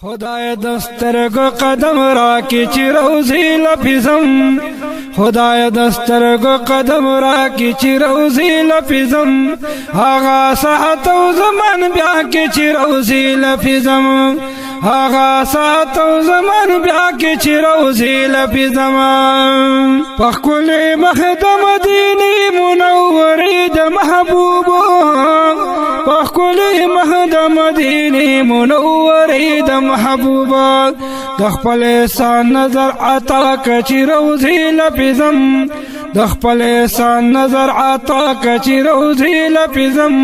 خدای دسترگو قدم را کی چی روزی لپیزم خدای دسترگو قدم را کی چی روزی لپیزم آغا ساعت و زمان بیا کی چی روزی لپیزم آغا ساعت و زمان بیا کی چی روزی لپیزم پخکل مخدم دینی منوری د محبوبو پخکل مخدم دینی منوری د محبوبا د خپل احسان نظر عطا کچی روزی لپیزم د خپل احسان نظر عطا کچی روزی لپیزم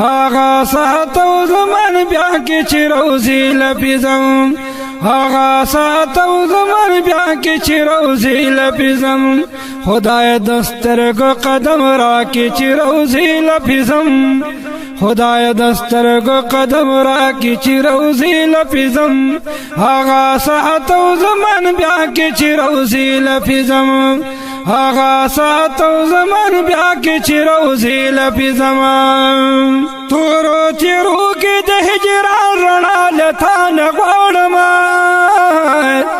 آغا ساعت و زمان بیا کی چی روزی لپیزم آغا ساعت و زمان بیا کی چی روزی لپیزم خدای دسترگو قدم را کی چی روزی لپیزم خدای دسترگو قدم را کی چی روزی لپیزم آغا ساعت و زمان بیا کی چی روزی لپیزم آغا ساعت و زمان بیا کی چی روزی لپیزم تورو تیرو کی د هجران رڼا لتا نغواړم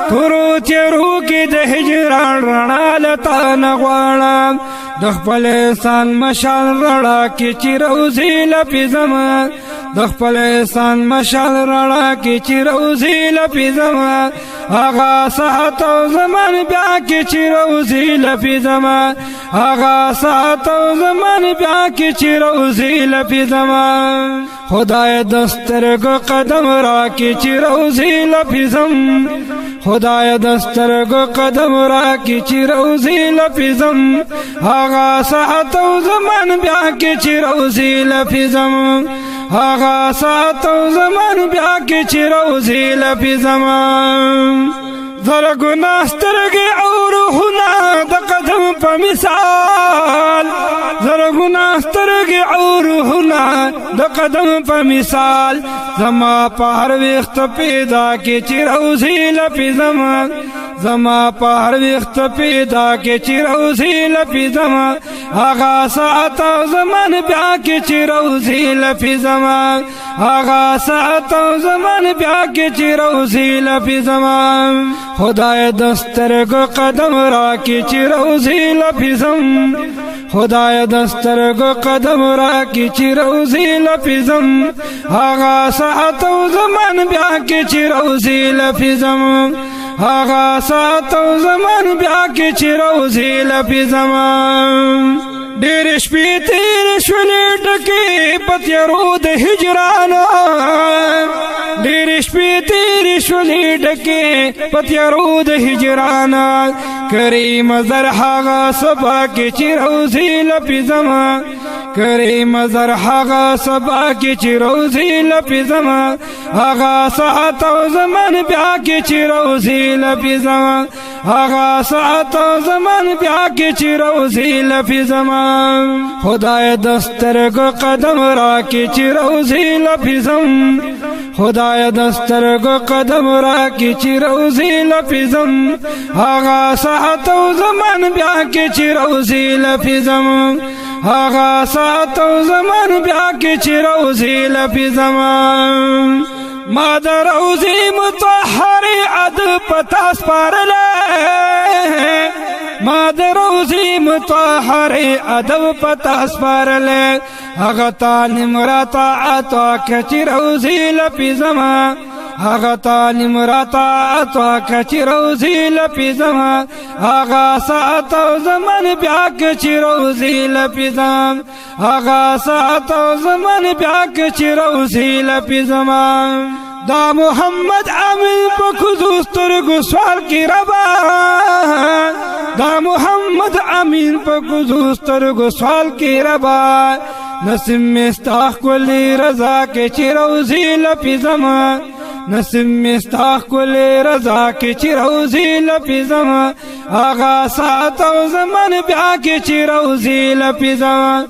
تورو تیرو کی د هجران رڼا لتا نغواړم د خپل احسان مشال رڼا کی چی روزی لپیزم د خپل احسان مشال رڼا کی چی روزی لپیزم آغا ساعت و زمان بیا کی چی روزی لپیزم آغا ساعت و زمان بیا کی چی روزی لپیزم خدای دسترگو قدم را کی چی روزی لپیزم خدای دسترگو قدم را کی چی روزی لپیزم آغا ساعت و زمان بیا کی چی روزی لپیزم آغا ساعت و زمان بیا کی چی روزی لپیزم زر گناه سترگی او روحنا د قدم په مثال زر گناه سترگی او روحنا د قدم په مثال زما په هر وخت پیدا کی چی روزی لپیزم زما په هر وخت پیدا کی چی روزی لپیزم آغا ساعت و زمان بیا کی چی روزی لپیزم آغا ساعت و زمان بیا کی چی روزی لپیزم خدای دسترگو قدم را کی چی روزی لپیزم خدای دسترگو قدم را کی چی روزی لپیزم آغا ساعت و زمان بیا کی چی روزی لپیزم آغا ساعت و زمان بیا کی چی روزی لپیزم ډېر شپې تېرې شولې ټکې په تیارو د هجران ډېر شپې تېرې شولې ټکې په تیارو د هجران کریم زر هغه سبا کې چې روزي لپیزم کریم زر هغه سبا کې چې روزي لپیزم هغه ساعت او زمان بیا کې چې روزي لپیزم هغه ساعت او زمان بیا کې چې روزي لپیزم خدای دسترگو قدم را کی چی روزی لپیزم خدای دسترگو قدم را کی چی روزی لپیزم آغا ساعت و زمان بیا کی چی روزی لپیزم آغا ساعت و زمان بیا کی چی روزی لپیزم ما در روزی مطهری ادب پتا سپارلے ما در روزی مطهری ادب پتا سپارلے هغه تعلیم را طاعت کچی روزی لپیزم هغه تعلیم را طاعت کچی روزی لپیزم هغه ساعت و زمان بیا کچی روزی لپیزم هغه ساعت و زمان بیا کچی روزی لپیزم دا محمد امین په کوزو سترګو سوال کی ربا دا محمد امین په کوزو سترګو سوال کی ربا نسیم مستاخ کلی رضا کې چې روزي لپیزم نسیم مستاخ کلی رضا کې چې روزي لپیزم آغا ساعت و زمان بیا کې چې روزي لپیزم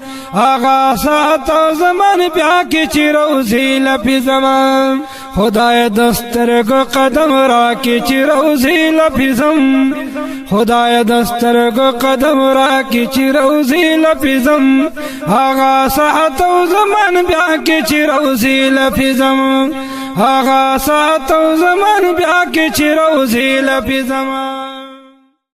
آغا ساعت و زمان بیا کې چې روزي لپیزم خدای دسترگو قدم را کی چی روزی لپیزم خدای دسترگو قدم را کی چی روزی لپیزم آغا ساعت و زمان بیا کی چی روزی لپیزم هغه ساتو زمان بیا کې چې روزي لپی زمان